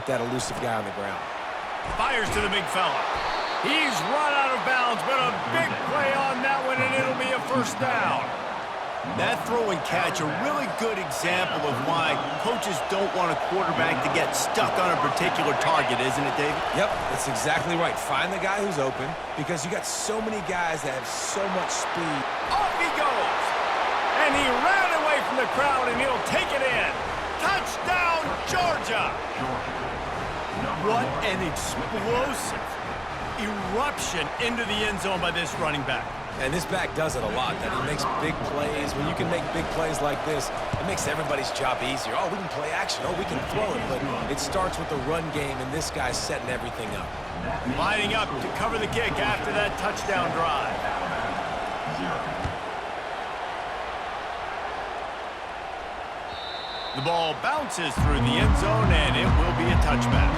that elusive guy on the ground. Fires to the big fella. He's run out of bounds, but a big play on that one, and it'll be a first down. That throw and catch, a really good example of why coaches don't want a quarterback to get stuck on a particular target, isn't it, David? Yep, that's exactly right. Find the guy who's open because you got so many guys that have so much speed. Off he goes. And he ran away from the crowd, and he'll take it in. Touchdown, Georgia! What an explosive eruption into the end zone by this running back. And this back does it a lot, that he makes big plays. When you can make big plays like this, it makes everybody's job easier. Oh, we can play action. Oh, we can throw it. But it starts with the run game, and this guy's setting everything up. Lining up to cover the kick after that touchdown drive. The ball bounces through the end zone, and it will be a touchback.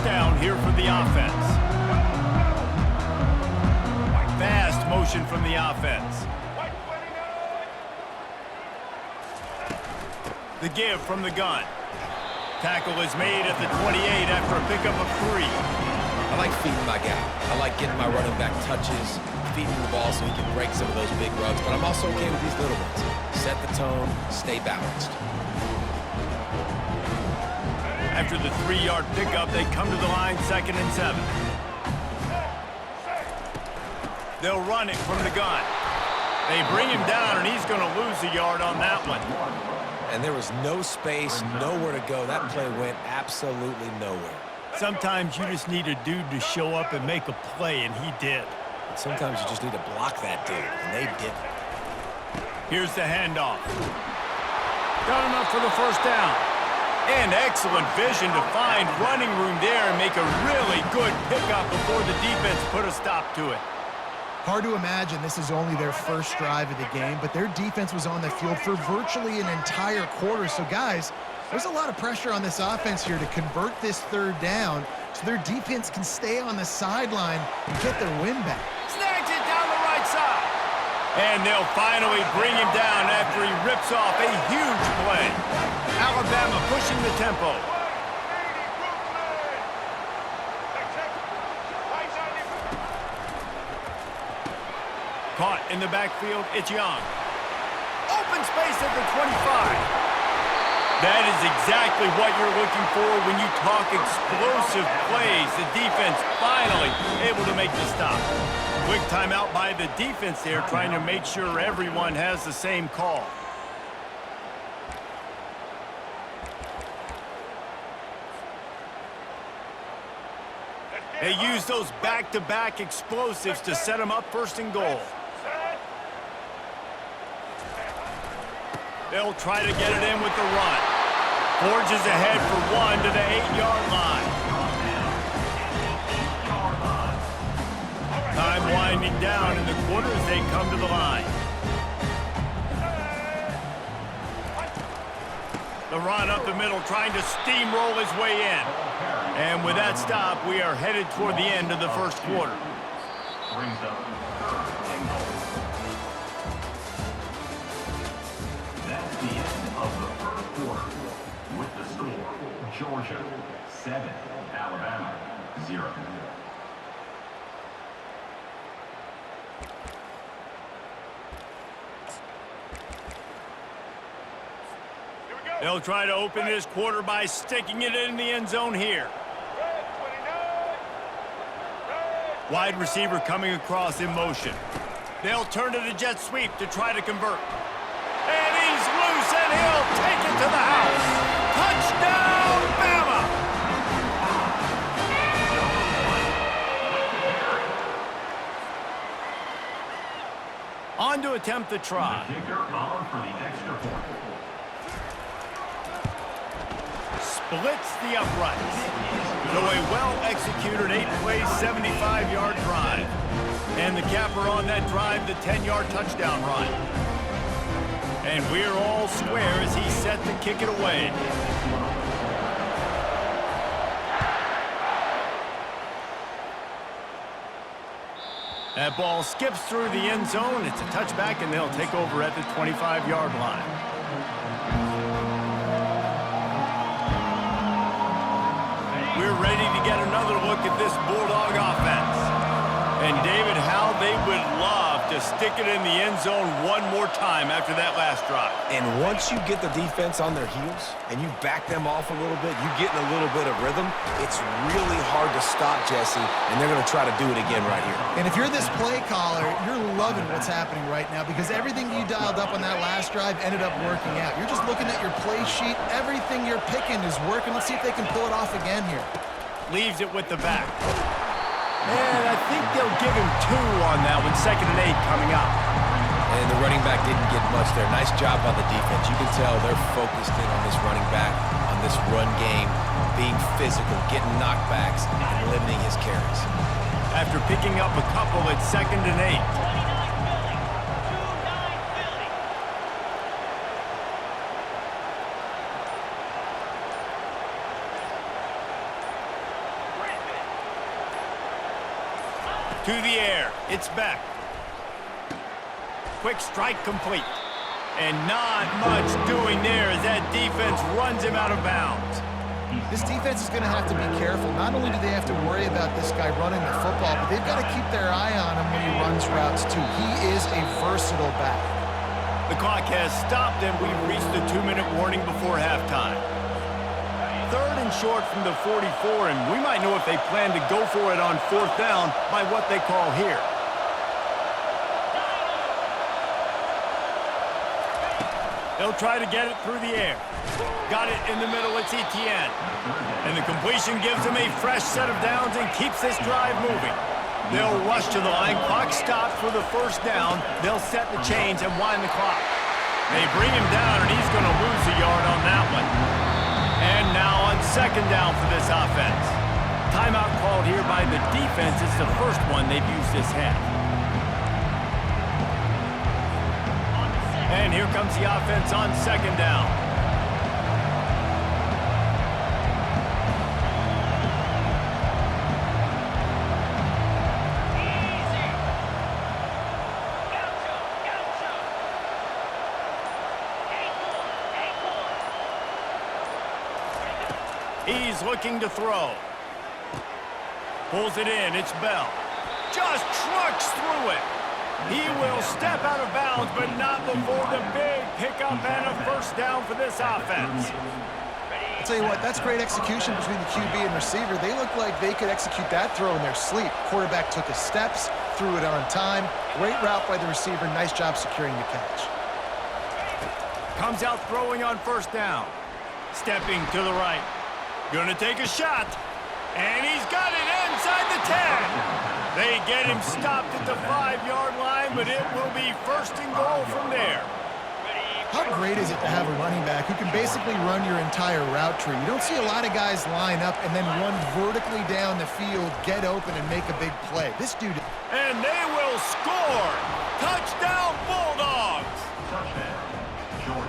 Down here for the offense. Fast motion from the offense. The give from the gun. Tackle is made at the 28 after a pickup of 3. I like feeding my guy. I like getting my running back touches, feeding the ball so he can break some of those big runs, but I'm also okay with these little ones. Set the tone, stay balanced. After the 3-yard pickup, they come to the line, 2nd and 7. They'll run it from the gun. They bring him down, and he's going to lose a yard on that one. And there was no space, nowhere to go. That play went absolutely nowhere. Sometimes you just need a dude to show up and make a play, and he did. And sometimes you just need to block that dude, and they didn't. Here's the handoff. Got enough for the first down. And excellent vision to find running room there and make a really good pickup before the defense put a stop to it. Hard to imagine this is only their first drive of the game, but their defense was on the field for virtually an entire quarter. So, guys, there's a lot of pressure on this offense here to convert this 3rd down so their defense can stay on the sideline and get their win back. Snags it down the right side. And they'll finally bring him down after he rips off a huge play. Alabama pushing the tempo. Caught in the backfield, it's Young. Open space at the 25. That is exactly what you're looking for when you talk explosive plays. The defense finally able to make the stop. Quick timeout by the defense there, trying to make sure everyone has the same call. They use those back-to-back explosives to set them up 1st and goal. They'll try to get it in with the run. Forges ahead for 1 to the 8-yard line. Time winding down in the quarter as they come to the line. The run up the middle, trying to steamroll his way in. And with that stop, we are headed toward the end of the 1st quarter. That's the end of the 1st quarter. With the score, Georgia 7, Alabama 0. They'll try to open this quarter by sticking it in the end zone here. Wide receiver coming across in motion. They'll turn to the jet sweep to try to convert. And he's loose, and he'll take it to the house. Touchdown, Bama! On to attempt the try. The kicker on for the extra point. Splits the uprights. So a well-executed 8-play, 75-yard drive. And the capper on that drive, the 10-yard touchdown run. And we're all square as he's set to kick it away. That ball skips through the end zone. It's a touchback, and they'll take over at the 25-yard line. We're ready to get another look at this Bulldog offense. And, David, how they would love to stick it in the end zone one more time after that last drive. And once you get the defense on their heels and you back them off a little bit, you get in a little bit of rhythm, it's really hard to stop, Jesse, and they're going to try to do it again right here. And if you're this play caller, you're loving what's happening right now because everything you dialed up on that last drive ended up working out. You're just looking at your play sheet. Everything you're picking is working. Let's see if they can pull it off again here. Leaves it with the back. And I think they'll give him 2 on that one. 2nd and 8 coming up. And the running back didn't get much there. Nice job by the defense. You can tell they're focused in on this running back, on this run game, being physical, getting knockbacks, and limiting his carries. After picking up a couple at 2nd and 8. To the air. It's Beck. Quick strike complete. And not much doing there as that defense runs him out of bounds. This defense is going to have to be careful. Not only do they have to worry about this guy running the football, but they've got to keep their eye on him when he runs routes too. He is a versatile back. The clock has stopped and we've reached the 2-minute warning before halftime. 3rd and short from the 44, and we might know if they plan to go for it on 4th down by what they call here. They'll try to get it through the air. Got it in the middle, it's Etienne. And the completion gives them a fresh set of downs and keeps this drive moving. They'll rush to the line, clock stopped for the 1st down. They'll set the chains and wind the clock. They bring him down, and he's going to lose a yard on that one. And now on 2nd down for this offense. Timeout called here by the defense. It's the first one they've used this half. And here comes the offense on 2nd down. He's looking to throw. Pulls it in. It's Bell. Just trucks through it. He will step out of bounds, but not before the big pickup and a 1st down for this offense. I'll tell you what, that's great execution between the QB and receiver. They look like they could execute that throw in their sleep. Quarterback took his steps, threw it on time. Great route by the receiver. Nice job securing the catch. Comes out throwing on 1st down. Stepping to the right. Gonna take a shot. And he's got it inside the 10. They get him stopped at the 5-yard line, but it will be 1st and goal from there. How great is it to have a running back who can basically run your entire route tree? You don't see a lot of guys line up and then run vertically down the field, get open, and make a big play. This dude... And they will score! Touchdown Bulldogs!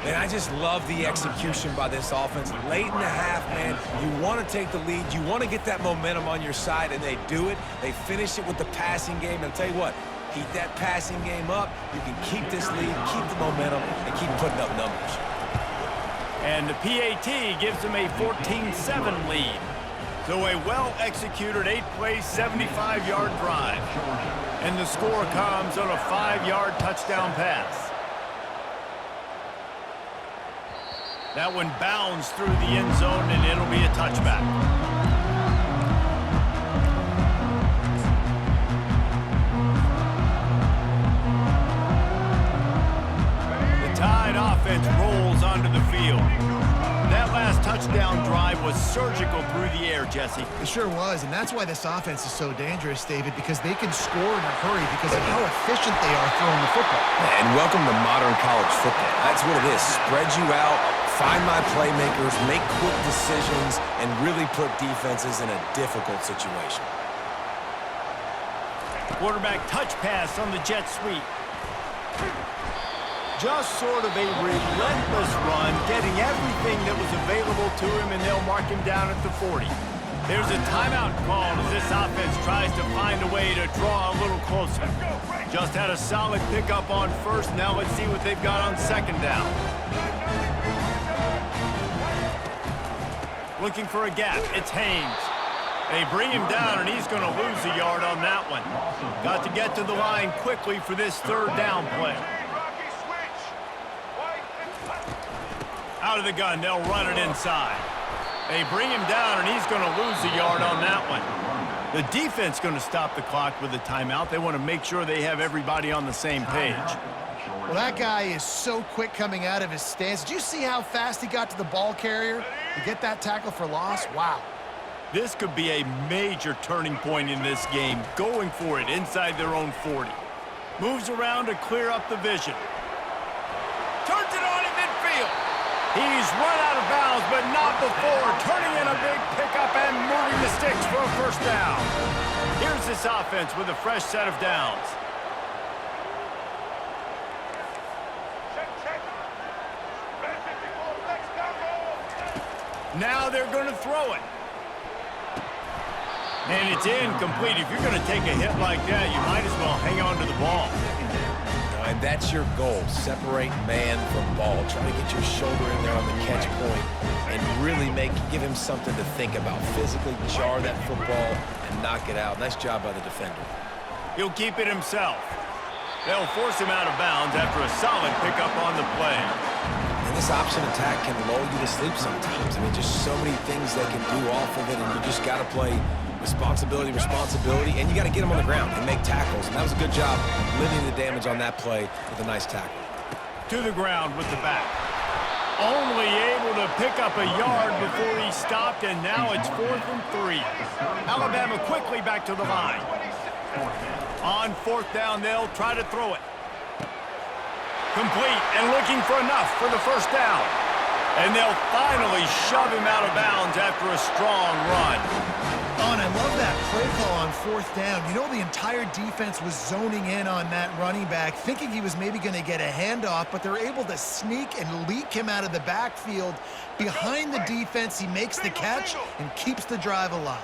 And I just love the execution by this offense. Late in the half, man, you want to take the lead. You want to get that momentum on your side, and they do it. They finish it with the passing game. And I'll tell you what, keep that passing game up. You can keep this lead, keep the momentum, and keep putting up numbers. And the PAT gives them a 14-7 lead. So a well-executed 8-play, 75-yard drive. And the score comes on a 5-yard touchdown pass. That one bounds through the end zone, and it'll be a touchback. The Tide offense rolls onto the field. That last touchdown drive was surgical through the air, Jesse. It sure was, and that's why this offense is so dangerous, David, because they can score in a hurry because of how efficient they are throwing the football. And welcome to modern college football. That's what it is. Spread you out, find my playmakers, make quick decisions, and really put defenses in a difficult situation. Quarterback touch pass on the jet sweep. Just sort of a relentless run, getting everything that was available to him, and they'll mark him down at the 40. There's a timeout called as this offense tries to find a way to draw a little closer. Just had a solid pickup on first. Now let's see what they've got on second down. Looking for a gap. It's Haynes. They bring him down, and he's going to lose a yard on that one. Got to get to the line quickly for this third down play. Out of the gun, they'll run it inside. They bring him down, and he's going to lose a yard on that one. The defense going to stop the clock with a timeout. They want to make sure they have everybody on the same page. Well, that guy is so quick coming out of his stance. Did you see how fast he got to the ball carrier to get that tackle for loss? Wow. This could be a major turning point in this game, going for it inside their own 40. Moves around to clear up the vision. Turns it on in midfield. He's run out of bounds, but not before turning in a big pickup and moving the sticks for a first down. Here's this offense with a fresh set of downs. Now they're going to throw it. And it's incomplete. If you're going to take a hit like that, you might as well hang on to the ball. And that's your goal. Separate man from ball. Try to get your shoulder in there on the catch point and really give him something to think about. Physically jar that football and knock it out. Nice job by the defender. He'll keep it himself. They'll force him out of bounds after a solid pickup on the play. And this option attack can lull you to sleep sometimes. I mean, just so many things they can do off of it, and you just got to play responsibility, and you got to get them on the ground and make tackles. And that was a good job limiting the damage on that play with a nice tackle. To the ground with the back. Only able to pick up a yard before he stopped, and now it's 4th and 3. Alabama quickly back to the line. On 4th down, they'll try to throw it. Complete and looking for enough for the first down. And they'll finally shove him out of bounds after a strong run. Oh, and I love that play call on 4th down. You know, the entire defense was zoning in on that running back, thinking he was maybe going to get a handoff, but they're able to sneak and leak him out of the backfield. Behind the defense, he makes the catch and keeps the drive alive.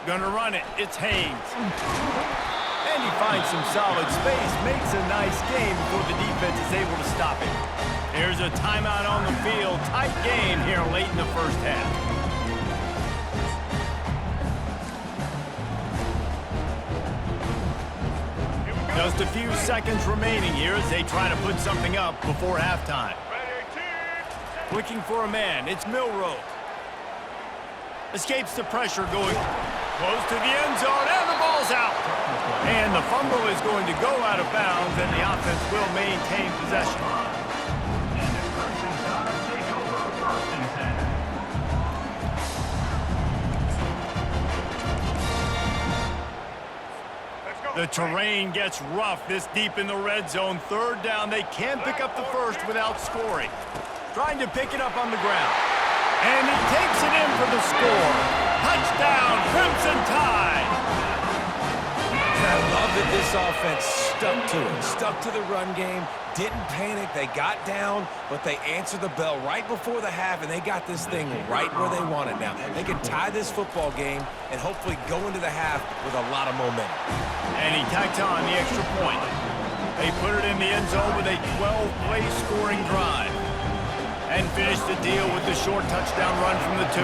Gonna run it. It's Haynes. And he finds some solid space, makes a nice game before the defense is able to stop it. There's a timeout on the field. Tight game here late in the first half. Just a few seconds remaining here as they try to put something up before halftime. Looking for a man. It's Milroe. Escapes the pressure going close to the end zone, and the ball's out. And the fumble is going to go out of bounds, and the offense will maintain possession. The terrain gets rough this deep in the red zone. 3rd down, they can pick up the first without scoring. Trying to pick it up on the ground. And he takes it in for the score. Touchdown, Crimson Tide! And I love that this offense stuck to it, stuck to the run game, didn't panic. They got down, but they answered the bell right before the half, and they got this thing right where they want it now. They can tie this football game and hopefully go into the half with a lot of momentum. And he tacked on the extra point. They put it in the end zone with a 12-play scoring drive. And finished the deal with the short touchdown run from the 2.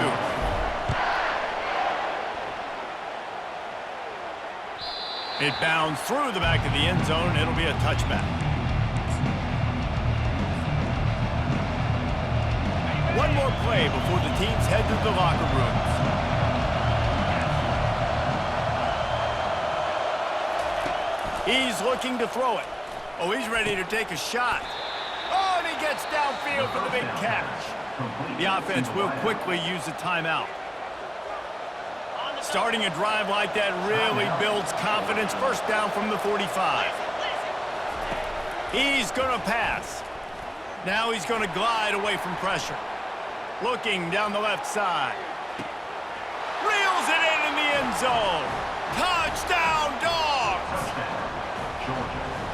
It bounds through the back of the end zone. It'll be a touchback. One more play before the teams head to the locker rooms. He's looking to throw it. Oh, he's ready to take a shot. Oh, and he gets downfield for the big catch. The offense will quickly use a timeout. Starting a drive like that really builds confidence. First down from the 45. He's going to pass. Now he's going to glide away from pressure. Looking down the left side. Reels it in the end zone. Touchdown, Dogs!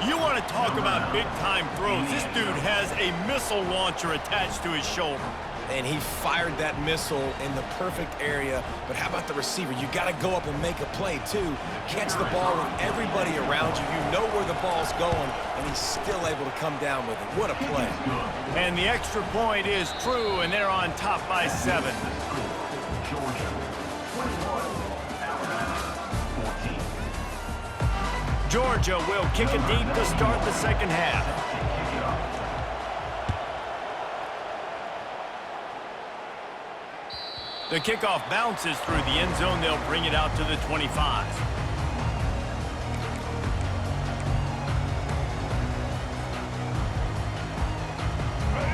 You want to talk about big-time throws. This dude has a missile launcher attached to his shoulder. And he fired that missile in the perfect area. But how about the receiver? You got to go up and make a play, too. Catch the ball with everybody around you. You know where the ball's going, and he's still able to come down with it. What a play. And the extra point is true, and they're on top by 7. Georgia 21, Alabama 14. Georgia will kick it deep to start the second half. The kickoff bounces through the end zone. They'll bring it out to the 25.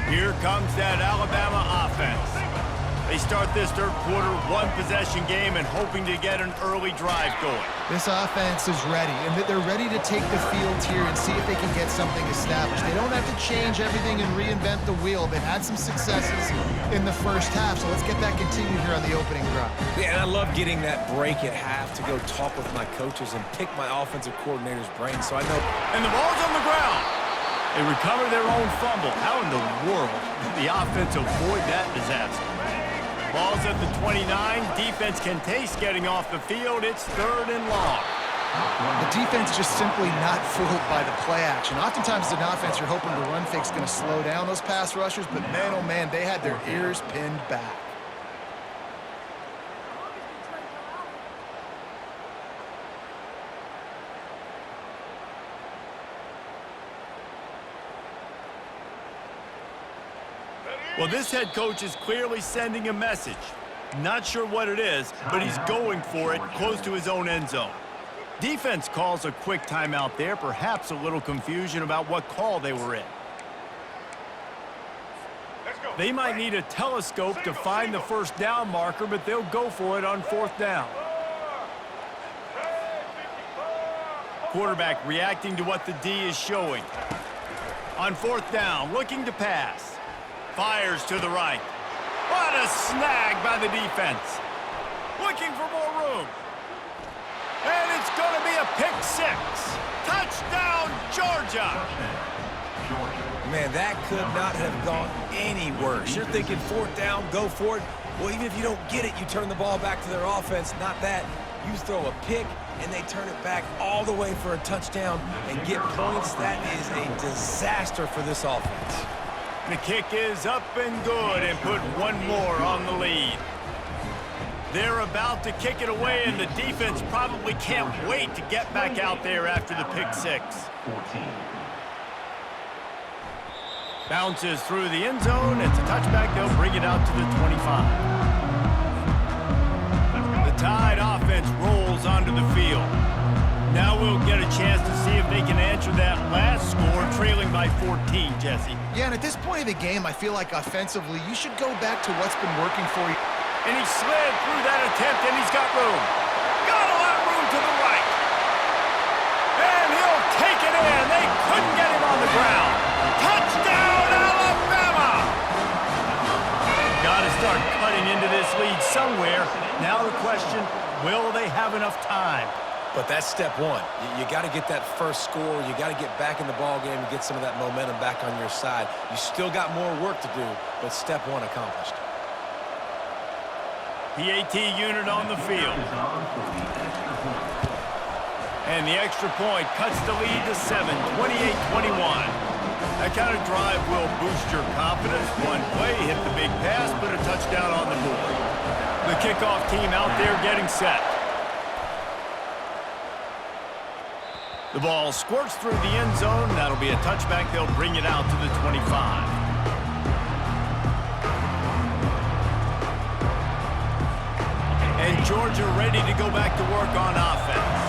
Here comes that Alabama offense. They start this third quarter, one-possession game, and hoping to get an early drive going. This offense is ready, and they're ready to take the field here and see if they can get something established. They don't have to change everything and reinvent the wheel. They've had some successes in the first half, so let's get that continued here on the opening drive. Yeah, and I love getting that break at half to go talk with my coaches and pick my offensive coordinator's brain so I know. And the ball's on the ground. They recover their own fumble. How in the world did the offense avoid that disaster? Ball's at the 29. Defense can taste getting off the field. It's 3rd and long. The defense just simply not fooled by the play action. Oftentimes as an offense, you're hoping the run fake's going to slow down those pass rushers, but man, oh man, they had their ears pinned back. Well, this head coach is clearly sending a message. Not sure what it is, but he's going for it close to his own end zone. Defense calls a quick timeout there, perhaps a little confusion about what call they were in. They might need a telescope to find the first down marker, but they'll go for it on 4th down. Quarterback reacting to what the D is showing. On 4th down, looking to pass. Fires to the right. What a snag by the defense. Looking for more room. And it's going to be a pick 6. Touchdown, Georgia. Man, that could not have gone any worse. You're thinking 4th down, go for it. Well, even if you don't get it, you turn the ball back to their offense. Not that. You throw a pick, and they turn it back all the way for a touchdown and get points. That is a disaster for this offense. The kick is up and good and put one more on the lead. They're about to kick it away, and the defense probably can't wait to get back out there after the pick 6. 14. Bounces through the end zone. It's a touchback. They'll bring it out to the 25. The Tide offense rolls onto the field. Now we'll get a chance to see if they can answer that last score, trailing by 14, Jesse. Yeah, and at this point of the game, I feel like offensively, you should go back to what's been working for you. And he slid through that attempt, and he's got room. Got a lot of room to the right. And he'll take it in. They couldn't get him on the ground. Touchdown, Alabama! Got to start cutting into this lead somewhere. Now the question, will they have enough time? But that's step one. You got to get that first score. You got to get back in the ball game and get some of that momentum back on your side. You still got more work to do, but step one accomplished. PAT unit on the field. And the extra point cuts the lead to 7, 28-21. That kind of drive will boost your confidence. One play, hit the big pass, put a touchdown on the board. The kickoff team out there getting set. The ball squirts through the end zone. That'll be a touchback. They'll bring it out to the 25. And Georgia ready to go back to work on offense.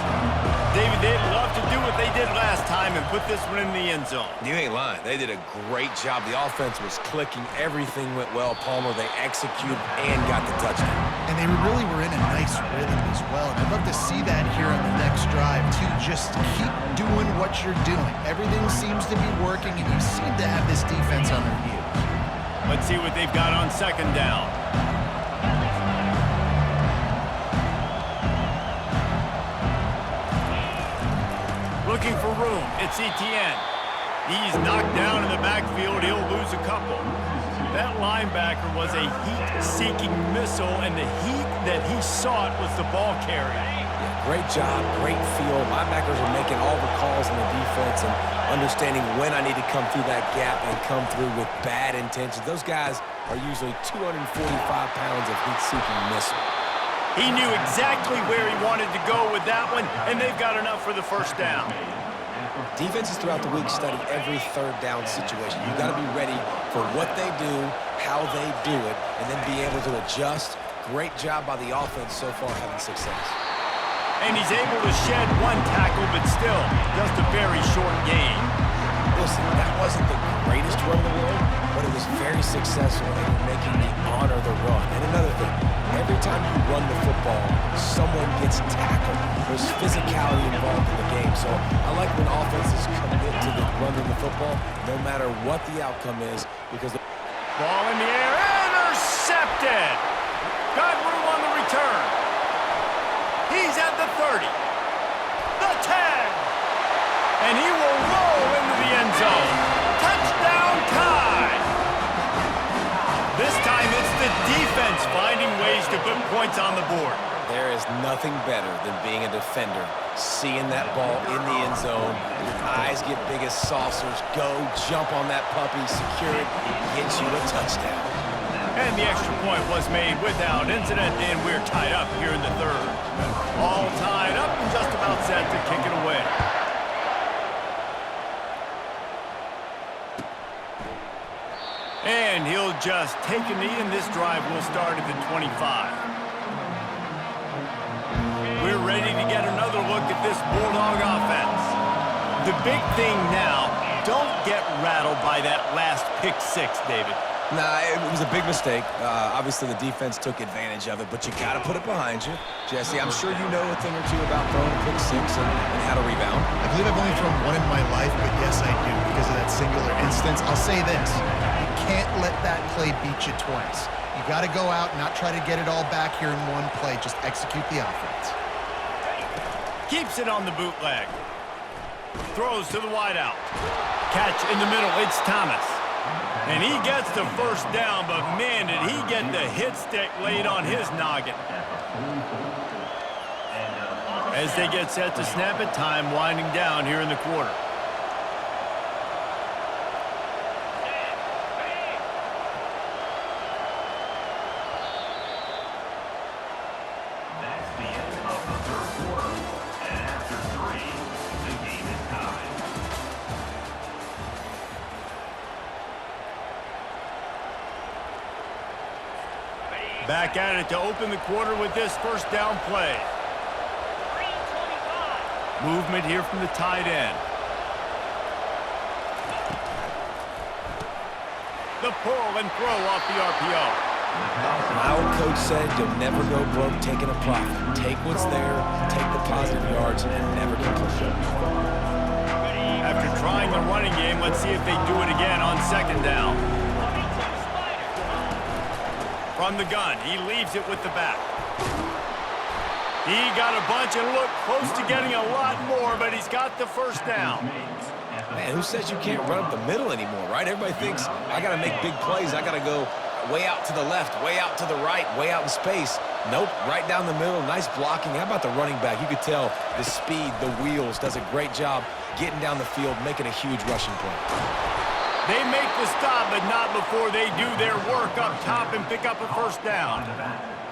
David, they'd love to do what they did last time and put this one in the end zone. You ain't lying. They did a great job. The offense was clicking. Everything went well. Palmer, they executed and got the touchdown. And they really were in a nice rhythm as well. And I'd love to see that here on the next drive, too. Just keep doing what you're doing. Everything seems to be working, and you seem to have this defense on their heels. Let's see what they've got on 2nd down. Looking for room. It's Etienne. He's knocked down in the backfield. He'll lose a couple. That linebacker was a heat-seeking missile, and the heat that he sought was the ball carrier. Yeah, great job, great feel. Linebackers are making all the calls in the defense and understanding when I need to come through that gap and come through with bad intentions. Those guys are usually 245 pounds of heat-seeking missile. He knew exactly where he wanted to go with that one, and they've got enough for the first down. Defenses throughout the week study every third down situation. You've got to be ready for what they do, how they do it, and then be able to adjust. Great job by the offense so far having success. And he's able to shed one tackle, but still, just a very short gain. Listen, that wasn't the greatest run in the world, but it was very successful in making me honor the run. And another thing, every time you run the football, someone gets tackled. There's physicality involved in the game. So I like when offenses commit to the running the football, no matter what the outcome is, because the ball in the air, intercepted. Got room on the return. He's at the 30, the 10, and he will roll into the end zone. Touchdown Tide! This time it's the defense finding ways to put points on the board. There is nothing better than being a defender, seeing that ball in the end zone, your eyes get big as saucers, go, jump on that puppy, secure it, get you a touchdown. And the extra point was made without incident, and we're tied up here in the third. All tied up and just about set to kick it away. And he'll just take a knee, and this drive will start at the 25. We're ready to get another look at this Bulldog offense. The big thing now, don't get rattled by that last pick six, David. Nah, it was a big mistake. Obviously, the defense took advantage of it, but you got to put it behind you. Jesse, I'm sure you know a thing or two about throwing a pick six and how to rebound. I believe I've only thrown one in my life, but yes, I do because of that singular instance. I'll say this. You can't let that play beat you twice. You got to go out and not try to get it all back here in one play. Just execute the offense. Keeps it on the bootleg. Throws to the wideout. Catch in the middle. It's Thomas. And he gets the first down, but man, did he get the hit stick laid on his noggin. As they get set to snap it, time winding down here in the quarter. That's the end of the third quarter. And after 3, the game is tied. Back at it to open the quarter with this first down play. Movement here from the tight end. The pull and throw off the RPO. My old coach said you'll never go broke taking a profit. Take what's there, take the positive yards, and never complain. After trying the running game, let's see if they do it again on second down. From the gun, he leaves it with the back. He got a bunch and looked close to getting a lot more, but he's got the first down. Man, who says you can't run up the middle anymore, right? Everybody thinks, I got to make big plays. I got to go way out to the left, way out to the right, way out in space. Nope, right down the middle. Nice blocking. How about the running back? You could tell the speed, the wheels, does a great job getting down the field, making a huge rushing play. They make the stop, but not before they do their work up top and pick up a first down.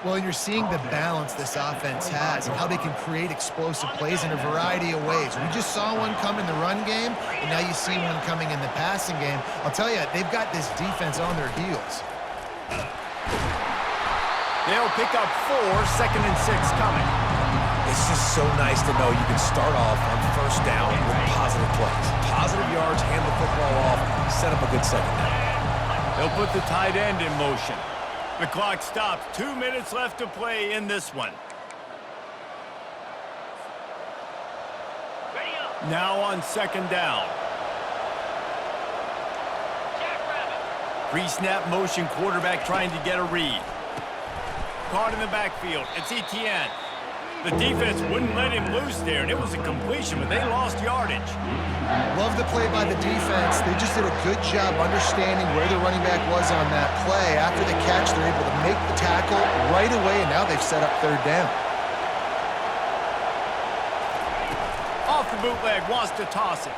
Well, and you're seeing the balance this offense has and how they can create explosive plays in a variety of ways. We just saw one come in the run game, and now you see one coming in the passing game. I'll tell you, they've got this defense on their heels. They'll pick up 4, second and 6 coming. It's just so nice to know you can start off on first down with positive plays. Positive yards, hand the football off, set up a good second down. They'll put the tight end in motion. The clock stops. 2 minutes left to play in this one. Now on second down. Pre-snap motion, quarterback trying to get a read. Caught in the backfield. It's Etienne. The defense wouldn't let him loose there, and it was a completion, but they lost yardage. Love the play by the defense. They just did a good job understanding where the running back was on that play. After the catch, they're able to make the tackle right away, and now they've set up third down. Off the bootleg, wants to toss it.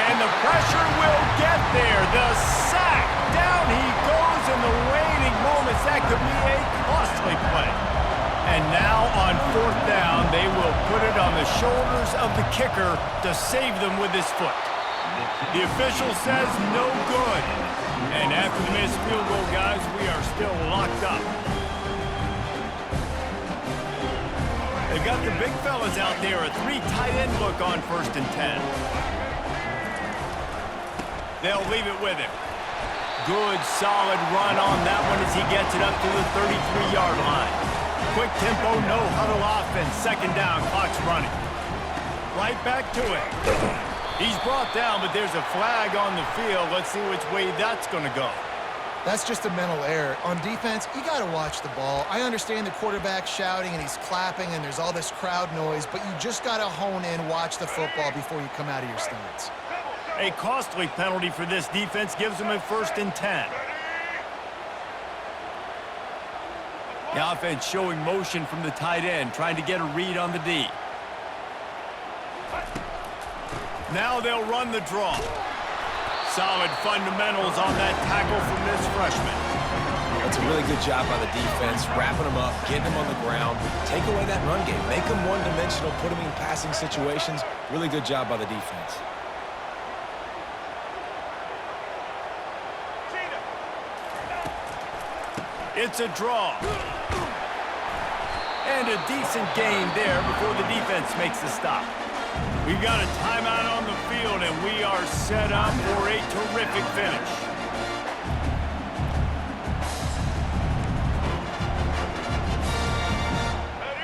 And the pressure will get there. The sack. Down he goes in the waning moments. That could be a costly play. And now on fourth down, they will put it on the shoulders of the kicker to save them with his foot. The official says no good. And after the missed field goal, guys, we are still locked up. They've got the big fellas out there, a 3 tight end look on 1st and 10. They'll leave it with him. Good, solid run on that one as he gets it up to the 33-yard line. Quick tempo, no huddle offense. 2nd down, clock's running. Right back to it. He's brought down, but there's a flag on the field. Let's see which way that's going to go. That's just a mental error. On defense, you got to watch the ball. I understand the quarterback shouting and he's clapping and there's all this crowd noise, but you just got to hone in, watch the football before you come out of your stance. A costly penalty for this defense gives them a 1st and 10. The offense showing motion from the tight end, trying to get a read on the D. Now they'll run the draw. Solid fundamentals on that tackle from this freshman. That's a really good job by the defense, wrapping them up, getting them on the ground, take away that run game, make them one-dimensional, put them in passing situations. Really good job by the defense. It's a draw. And a decent gain there before the defense makes the stop. We've got a timeout on the field, and we are set up for a terrific finish.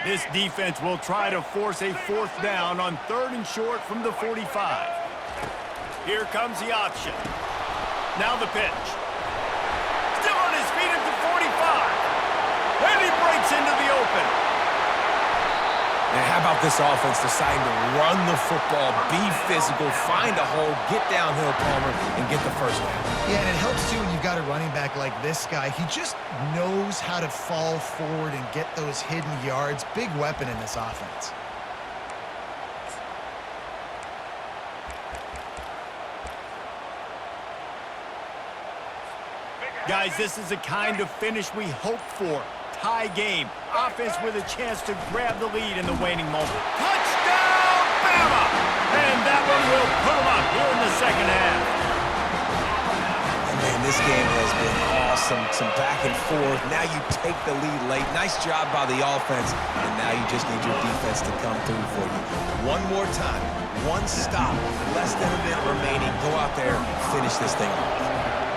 This defense will try to force a 4th down on 3rd and short from the 45. Here comes the option. Now the pitch. Still on his feet at the 45. And he breaks into the open. Now, how about this offense deciding to run the football, be physical, find a hole, get downhill, Palmer, and get the 1st down? Yeah, and it helps, too, when you've got a running back like this guy. He just knows how to fall forward and get those hidden yards. Big weapon in this offense. Guys, this is the kind of finish we hope for. Tie game. Offense with a chance to grab the lead in the waning moment. Touchdown, Bama! And that one will put them up here in the 2nd half. And man, this game has been awesome. Some back and forth. Now you take the lead late. Nice job by the offense. And now you just need your defense to come through for you. One more time. One stop. Less than a minute remaining. Go out there, finish this thing off.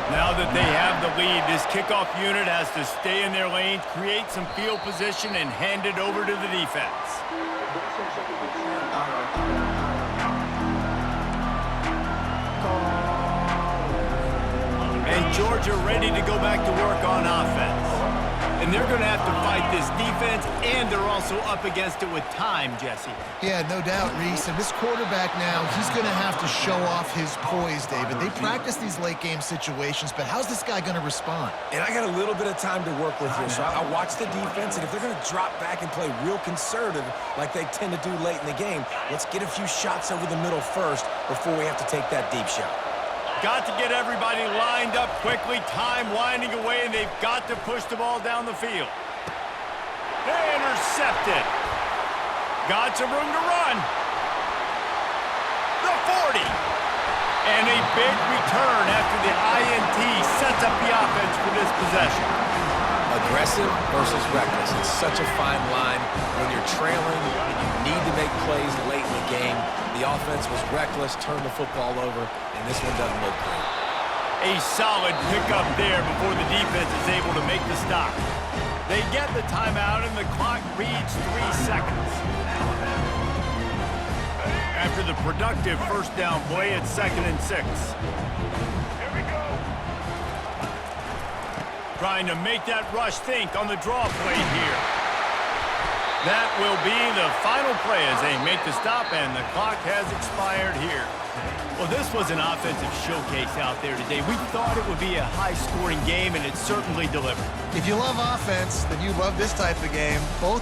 Now that they have the lead, this kickoff unit has to stay in their lane, create some field position, and hand it over to the defense. And Georgia ready to go back to work on offense. And they're going to have to fight this defense, and they're also up against it with time, Jesse. Yeah, no doubt, Reese. And this quarterback now, he's going to have to show off his poise, David. They practice these late-game situations, but how's this guy going to respond? And I got a little bit of time to work with here, so I watch the defense, and if they're going to drop back and play real conservative like they tend to do late in the game, let's get a few shots over the middle first before we have to take that deep shot. Got to get everybody lined up quickly, time winding away, and they've got to push the ball down the field. Intercepted. Got some room to run. The 40. And a big return after the INT sets up the offense for this possession. Aggressive versus reckless. It's such a fine line when you're trailing and you need to make plays late in the game. The offense was reckless, turned the football over, and this one doesn't look great. A solid pickup there before the defense is able to make the stop. They get the timeout, and the clock reads 3 seconds. After the productive 1st down play, it's 2nd and 6. Trying to make that rush think on the draw play here. That will be the final play as they make the stop, and the clock has expired here. Well, this was an offensive showcase out there today. We thought it would be a high-scoring game, and it certainly delivered. If you love offense, then you love this type of game. Both